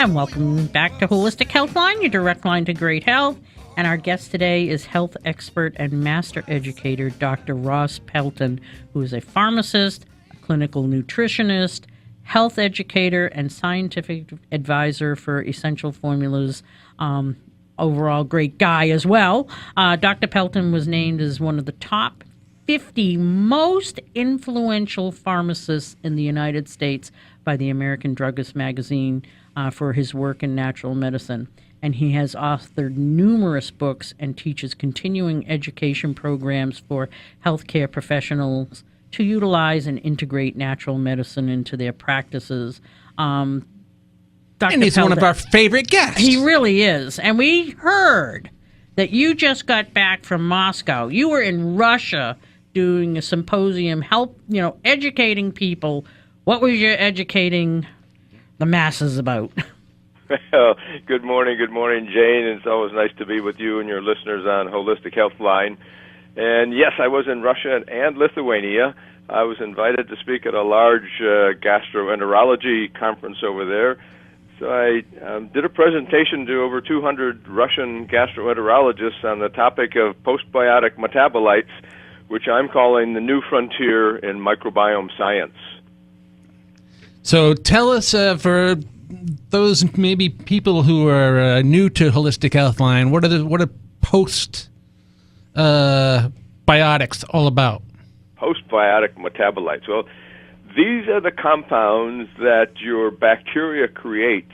And welcome back to Holistic Healthline, your direct line to great health. And our guest today is health expert and master educator, Dr. Ross Pelton, who is a pharmacist, a clinical nutritionist, health educator, and scientific advisor for Essential Formulas. Overall, great guy as well. Dr. Pelton was named as one of the top 50 most influential pharmacists in the United States by the American Druggist magazine for his work in natural medicine. And he has authored numerous books and teaches continuing education programs for healthcare professionals to utilize and integrate natural medicine into their practices. And he's Pelton, one of our favorite guests. He really is. And we heard that you just got back from Moscow. You were in Russia doing a symposium, educating people. What was you educating the masses about? Well, good morning, Jane. It's always nice to be with you and your listeners on Holistic Healthline. And yes, I was in Russia and Lithuania. I was invited to speak at a large gastroenterology conference over there. So I did a presentation to over 200 Russian gastroenterologists on the topic of postbiotic metabolites, which I'm calling the new frontier in microbiome science. So tell us, for those maybe people who are new to Holistic Healthline, what are postbiotics all about? Postbiotic metabolites. Well, these are the compounds that your bacteria create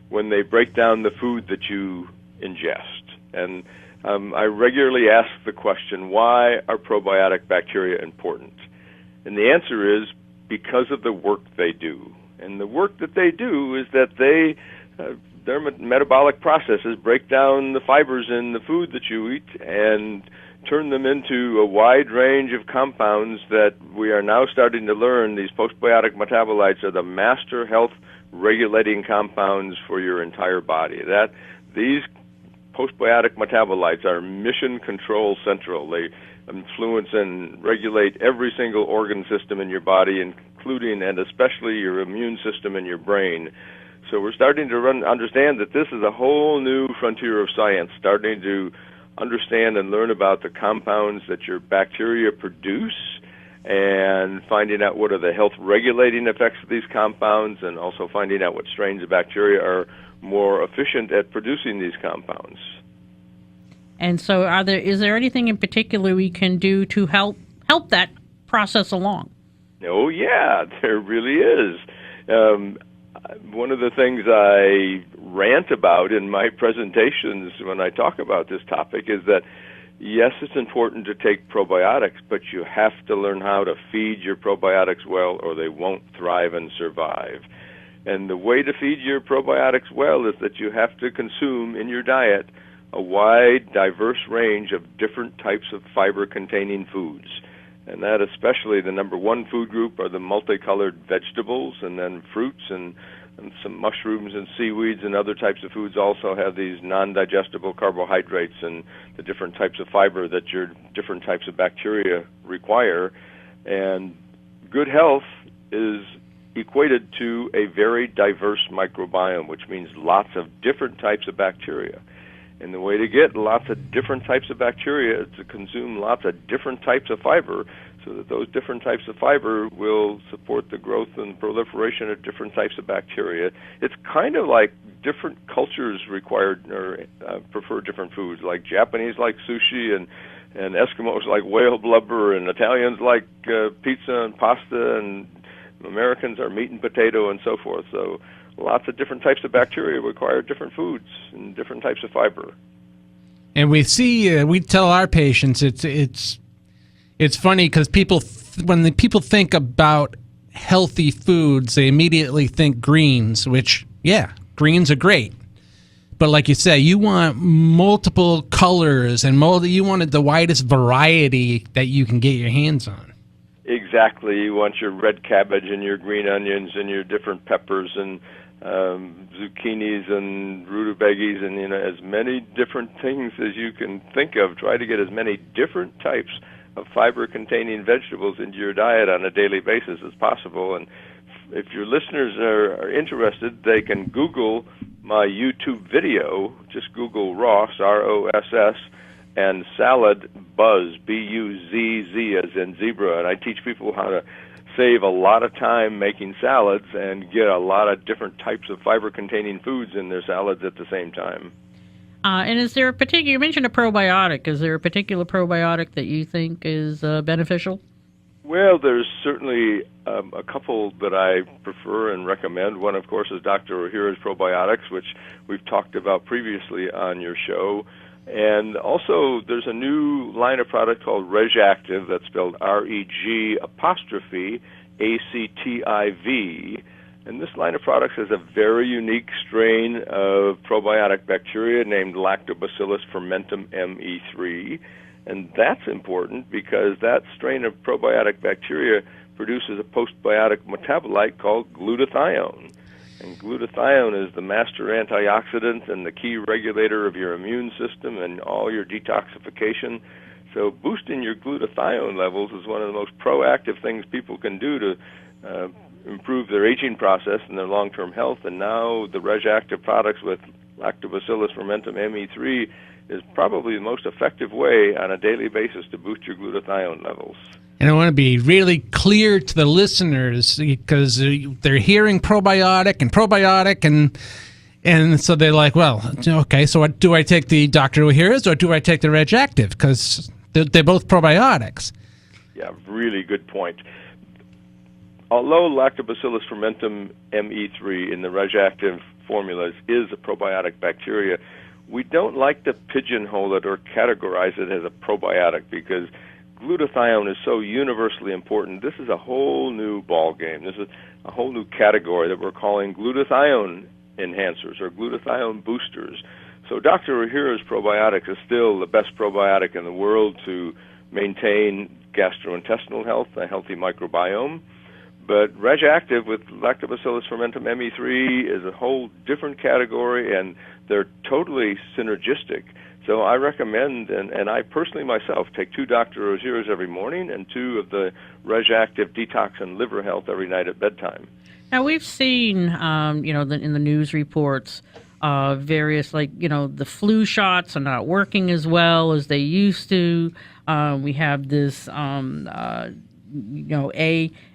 when they break down the food that you ingest. And I regularly ask the question, why are probiotic bacteria important? And the answer is because of the work they do. And the work that they do is that their metabolic processes break down the fibers in the food that you eat and turn them into a wide range of compounds that we are now starting to learn. These postbiotic metabolites are the master health regulating compounds for your entire body. These postbiotic metabolites are mission control central. They influence and regulate every single organ system in your body, including and especially your immune system and your brain. So we're starting to understand that this is a whole new frontier of science, starting to understand and learn about the compounds that your bacteria produce and finding out what are the health regulating effects of these compounds, and also finding out what strains of bacteria are more efficient at producing these compounds. And so is there anything in particular we can do to help that process along? Oh, yeah, there really is. One of the things I rant about in my presentations when I talk about this topic is that, yes, it's important to take probiotics, but you have to learn how to feed your probiotics well or they won't thrive and survive. And the way to feed your probiotics well is that you have to consume in your diet a wide, diverse range of different types of fiber-containing foods. And that especially the number one food group are the multicolored vegetables, and then fruits and some mushrooms and seaweeds and other types of foods also have these non-digestible carbohydrates and the different types of fiber that your different types of bacteria require. And good health is equated to a very diverse microbiome, which means lots of different types of bacteria. And the way to get lots of different types of bacteria is to consume lots of different types of fiber, so that those different types of fiber will support the growth and proliferation of different types of bacteria. It's kind of like different cultures required or prefer different foods, like Japanese like sushi, and Eskimos like whale blubber, and Italians like pizza and pasta, and Americans are meat and potato, and so forth. So lots of different types of bacteria require different foods and different types of fiber. And we see, we tell our patients, it's funny because when people think about healthy foods, they immediately think greens, which, yeah, greens are great. But like you say, you want multiple colors and you wanted the widest variety that you can get your hands on. Exactly. You want your red cabbage and your green onions and your different peppers and zucchinis and rutabagas and as many different things as you can think of. Try to get as many different types of fiber-containing vegetables into your diet on a daily basis as possible. And if your listeners are interested, they can Google my YouTube video. Just Google Ross, R-O-S-S, and Salad Buzz, B-U-Z-Z as in zebra. And I teach people how to save a lot of time making salads and get a lot of different types of fiber-containing foods in their salads at the same time. And is there a particular, you mentioned a probiotic, is there a particular probiotic that you think is beneficial? Well, there's certainly a couple that I prefer and recommend. One, of course, is Dr. Ohhira's probiotics, which we've talked about previously on your show. And also, there's a new line of product called Reg'Active, that's spelled REG''ACTIV. And this line of products has a very unique strain of probiotic bacteria named Lactobacillus fermentum ME3. And that's important because that strain of probiotic bacteria produces a postbiotic metabolite called glutathione. And glutathione is the master antioxidant and the key regulator of your immune system and all your detoxification. So boosting your glutathione levels is one of the most proactive things people can do to improve their aging process and their long-term health. And now the Reg'Active products with Lactobacillus fermentum ME3 is probably the most effective way on a daily basis to boost your glutathione levels. And I want to be really clear to the listeners because they're hearing probiotic, and so they're like, well, okay, so what, do I take the Dr. Ohhira's or do I take the Reg'Active? Because they're both probiotics. Yeah, really good point. Although Lactobacillus fermentum ME3 in the Reg'Active formulas is a probiotic bacteria, we don't like to pigeonhole it or categorize it as a probiotic because glutathione is so universally important. This is a whole new ballgame. This is a whole new category that we're calling glutathione enhancers or glutathione boosters. So Dr. Ohhira's probiotics is still the best probiotic in the world to maintain gastrointestinal health, a healthy microbiome. But Reg'Active with Lactobacillus fermentum ME3 is a whole different category, and they're totally synergistic. So I recommend, and I personally myself, take 2 Dr. Ohhira's every morning and 2 of the Reg'Active Detox and Liver Health every night at bedtime. Now, we've seen, in the news reports, various, the flu shots are not working as well as they used to. We have this,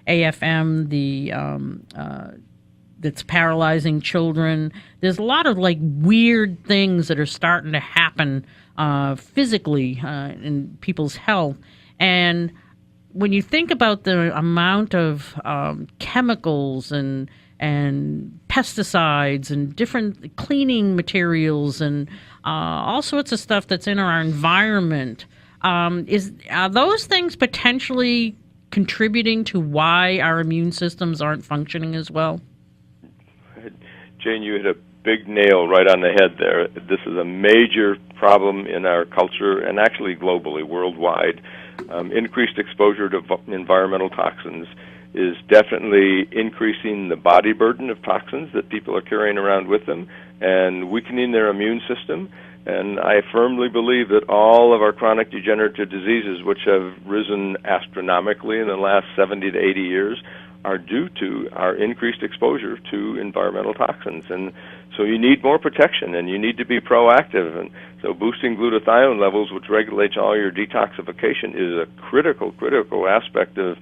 AFM, that's paralyzing children. There's a lot of weird things that are starting to happen physically in people's health. And when you think about the amount of chemicals and pesticides and different cleaning materials and all sorts of stuff that's in our environment, are those things potentially contributing to why our immune systems aren't functioning as well? Jane, you hit a big nail right on the head there. This is a major problem in our culture and actually globally, worldwide. Increased exposure to environmental toxins is definitely increasing the body burden of toxins that people are carrying around with them and weakening their immune system. And I firmly believe that all of our chronic degenerative diseases, which have risen astronomically in the last 70 to 80 years, are due to our increased exposure to environmental toxins. And so you need more protection, and you need to be proactive. And so boosting glutathione levels, which regulates all your detoxification, is a critical aspect of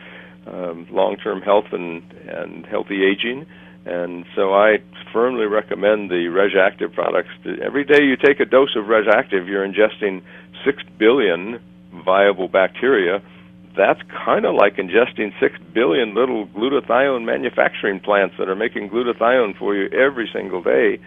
long-term health and healthy aging. And so I firmly recommend the Reg'Active products. Every day you take a dose of Reg'Active, you're ingesting 6 billion viable bacteria. That's kind of like ingesting 6 billion little glutathione manufacturing plants that are making glutathione for you every single day.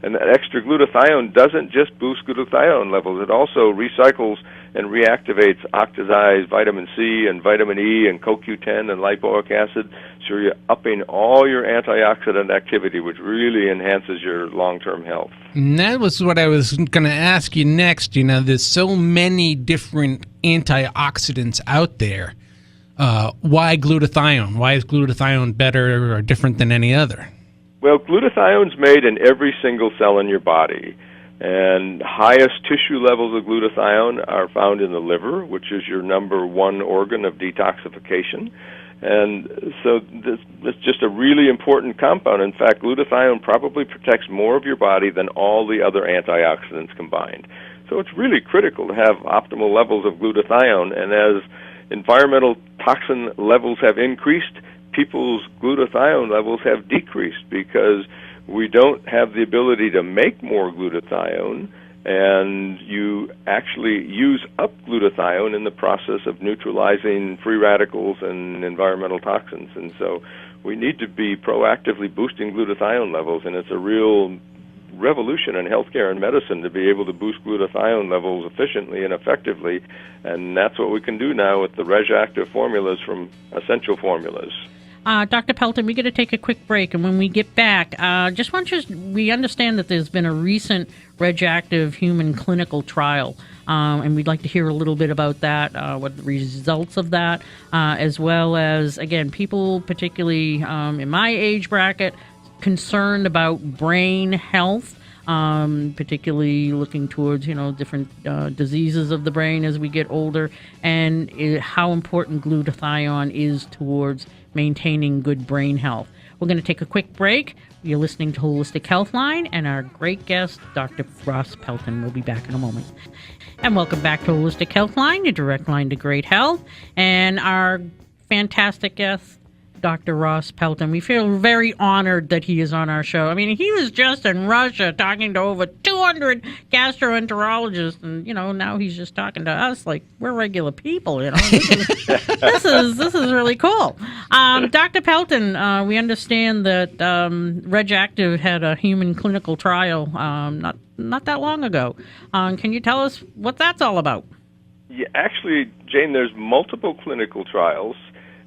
And that extra glutathione doesn't just boost glutathione levels. It also recycles and reactivates oxidized vitamin C and vitamin E and CoQ10 and lipoic acid. So you're upping all your antioxidant activity, which really enhances your long-term health. And that was what I was going to ask you next. There's so many different antioxidants out there. Why glutathione? Why is glutathione better or different than any other? Well, glutathione's made in every single cell in your body. And highest tissue levels of glutathione are found in the liver, which is your number 1 organ of detoxification. And so this is just a really important compound. In fact, glutathione probably protects more of your body than all the other antioxidants combined. So it's really critical to have optimal levels of glutathione. And as environmental toxin levels have increased, people's glutathione levels have decreased because we don't have the ability to make more glutathione, and you actually use up glutathione in the process of neutralizing free radicals and environmental toxins. And so we need to be proactively boosting glutathione levels, and it's a real revolution in healthcare and medicine to be able to boost glutathione levels efficiently and effectively, and that's what we can do now with the Reg'Active formulas from Essential Formulas. Dr. Pelton, we're going to take a quick break, and when we get back, we understand that there's been a recent Reg'Active human clinical trial, and we'd like to hear a little bit about that, what the results of that, as well as, again, people particularly in my age bracket concerned about brain health, particularly looking towards, different diseases of the brain as we get older, and how important glutathione is towards maintaining good brain health. We're going to take a quick break. You're listening to Holistic Healthline, and our great guest, Dr. Ross Pelton, will be back in a moment. And welcome back to Holistic Healthline, your direct line to great health, and our fantastic guest, Dr. Ross Pelton. We feel very honored that he is on our show. I mean, he was just in Russia talking to over 200 gastroenterologists, and now he's just talking to us like we're regular people. This is really cool. Dr. Pelton, we understand that Reg'Active had a human clinical trial not that long ago. Can you tell us what that's all about? Yeah, actually, Jane, there's multiple clinical trials.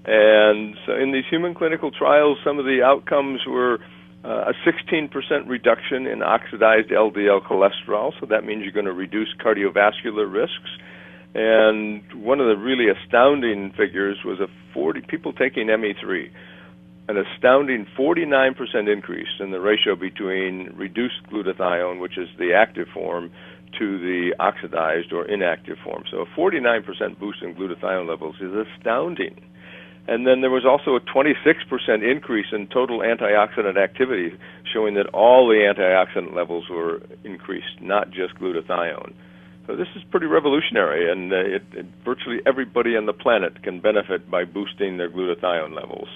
And so in these human clinical trials, some of the outcomes were a 16% reduction in oxidized LDL cholesterol, so that means you're going to reduce cardiovascular risks. And one of the really astounding figures was people taking ME3, an astounding 49% increase in the ratio between reduced glutathione, which is the active form, to the oxidized or inactive form. So a 49% boost in glutathione levels is astounding. And then there was also a 26% increase in total antioxidant activity, showing that all the antioxidant levels were increased, not just glutathione. So this is pretty revolutionary, and virtually everybody on the planet can benefit by boosting their glutathione levels.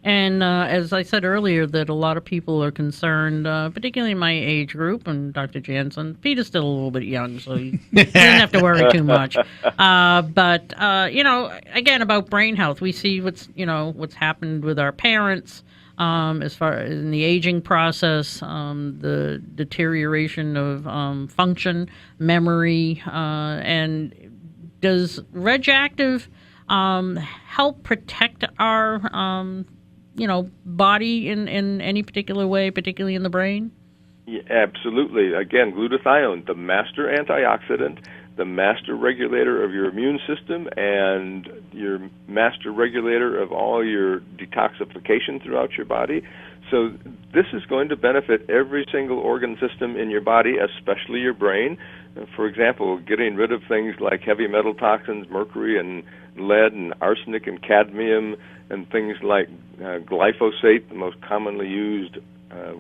And as I said earlier, that a lot of people are concerned, particularly in my age group, and Dr. Jansen. Peter's still a little bit young, so he doesn't have to worry too much. But again, about brain health, we see what's happened with our parents as far as in the aging process, the deterioration of function, memory, and does Reg'Active help protect our body in any particular way, particularly in the brain? Yeah, absolutely. Again, glutathione, the master antioxidant, the master regulator of your immune system, and your master regulator of all your detoxification throughout your body. So this is going to benefit every single organ system in your body, especially your brain. For example, getting rid of things like heavy metal toxins, mercury and lead and arsenic and cadmium, and things like glyphosate, the most commonly used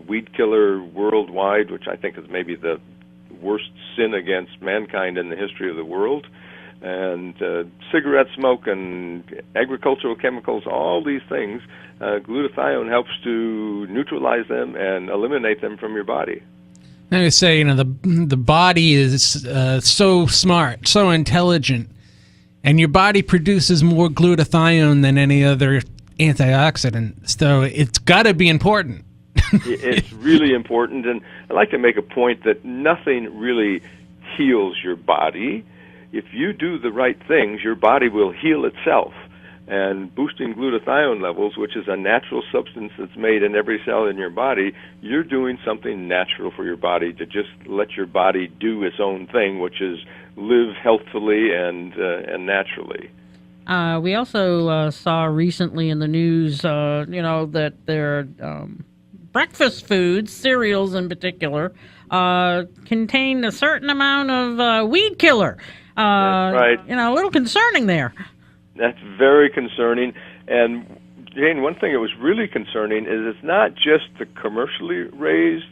weed killer worldwide, which I think is maybe the worst sin against mankind in the history of the world, and cigarette smoke and agricultural chemicals, all these things, glutathione helps to neutralize them and eliminate them from your body. I would say, the body is so smart, so intelligent, and your body produces more glutathione than any other antioxidant, so it's got to be important. It's really important, and I'd like to make a point that nothing really heals your body. If you do the right things, your body will heal itself. And boosting glutathione levels, which is a natural substance that's made in every cell in your body, you're doing something natural for your body to just let your body do its own thing, which is live healthfully and naturally. We also saw recently in the news, that there are breakfast foods, cereals in particular, contain a certain amount of weed killer. That's right. A little concerning there. That's very concerning. And Jane, one thing that was really concerning is it's not just the commercially raised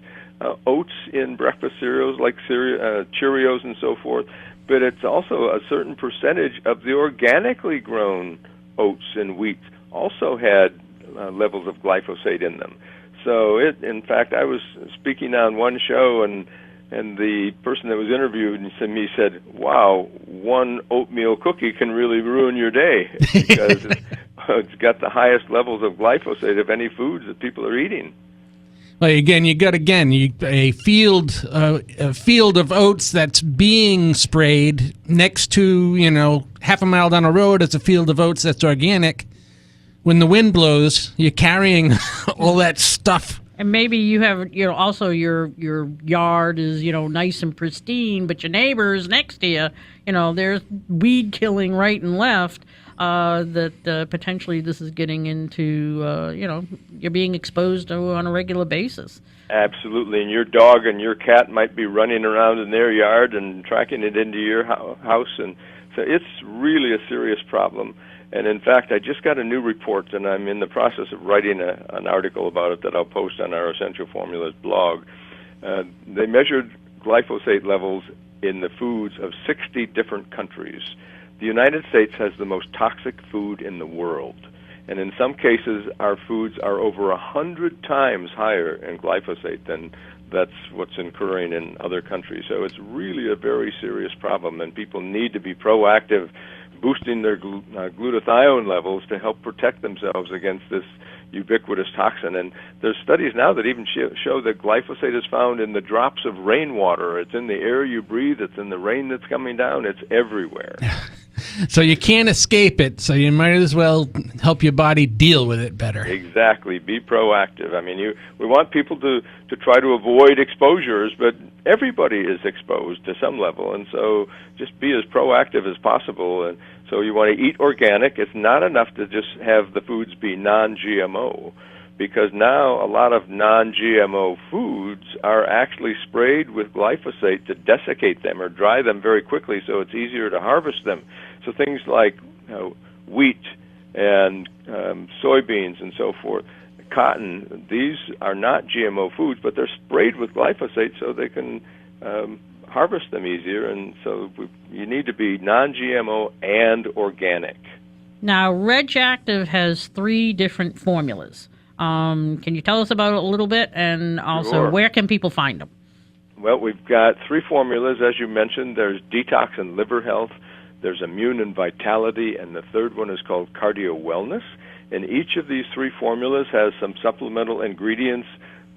oats in breakfast cereals like Cheerios and so forth, but it's also a certain percentage of the organically grown oats and wheat also had levels of glyphosate in them. So in fact, I was speaking on one show, and the person that was interviewed me said, "Wow, one oatmeal cookie can really ruin your day because it's got the highest levels of glyphosate of any foods that people are eating." Well, again, you got a field of oats that's being sprayed next to, half a mile down the road is a field of oats that's organic. When the wind blows, you're carrying all that stuff. And maybe you have, also your yard is, nice and pristine, but your neighbors next to you, there's weed killing right and left. That potentially this is getting into, you're being exposed to on a regular basis. Absolutely, and your dog and your cat might be running around in their yard and tracking it into your house, and so it's really a serious problem. And in fact, I just got a new report, and I'm in the process of writing an article about it that I'll post on our Essential Formulas blog. They measured glyphosate levels in the foods of 60 different countries. The United States has the most toxic food in the world, and in some cases, our foods are over 100 times higher in glyphosate than that's what's occurring in other countries. So it's really a very serious problem, and people need to be proactive, boosting their glutathione levels to help protect themselves against this ubiquitous toxin. And there's studies now that even show that glyphosate is found in the drops of rainwater. It's in the air you breathe. It's in the rain that's coming down. It's everywhere. So you can't escape it, so you might as well help your body deal with it better. Exactly. Be proactive. I mean, we want people to try to avoid exposures, but everybody is exposed to some level, and so just be as proactive as possible. And so you want to eat organic. It's not enough to just have the foods be non-GMO, because now a lot of non-GMO foods are actually sprayed with glyphosate to desiccate them or dry them very quickly so it's easier to harvest them. So things like wheat and soybeans and so forth, cotton, these are not GMO foods, but they're sprayed with glyphosate so they can harvest them easier. And so you need to be non-GMO and organic. Now, Reg'Active has 3 different formulas. Can you tell us about it a little bit, and also Sure. Where can people find them? Well, we've got 3 formulas, as you mentioned. There's Detox and Liver Health, there's Immune and Vitality, and the third one is called Cardio Wellness. And each of these 3 formulas has some supplemental ingredients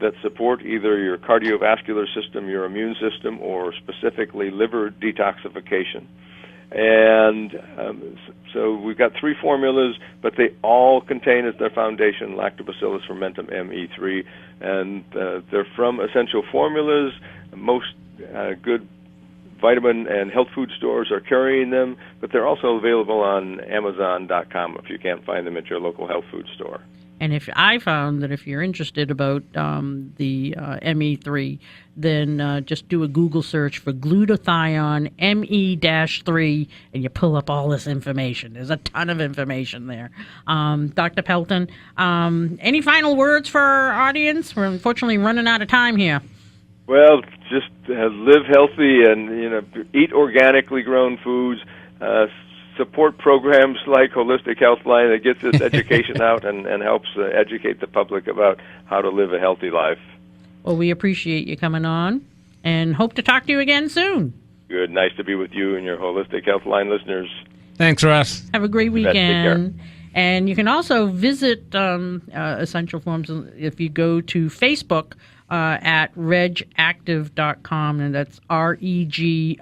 that support either your cardiovascular system, your immune system, or specifically liver detoxification. And so we've got 3 formulas, but they all contain as their foundation Lactobacillus fermentum ME3, and they're from Essential Formulas. Most good vitamin and health food stores are carrying them, but they're also available on Amazon.com if you can't find them at your local health food store. And I found that if you're interested about the ME3, then just do a Google search for glutathione ME-3, and you pull up all this information. There's a ton of information there. Dr. Pelton, any final words for our audience? We're unfortunately running out of time here. Well, just live healthy and eat organically grown foods. Support programs like Holistic Healthline that gets this education out and helps educate the public about how to live a healthy life. Well, we appreciate you coming on and hope to talk to you again soon. Good. Nice to be with you and your Holistic Healthline listeners. Thanks, Ross. Have a great weekend. And you can also visit Essential Forms if you go to Facebook at regactive.com, and that's REG''ACTIV.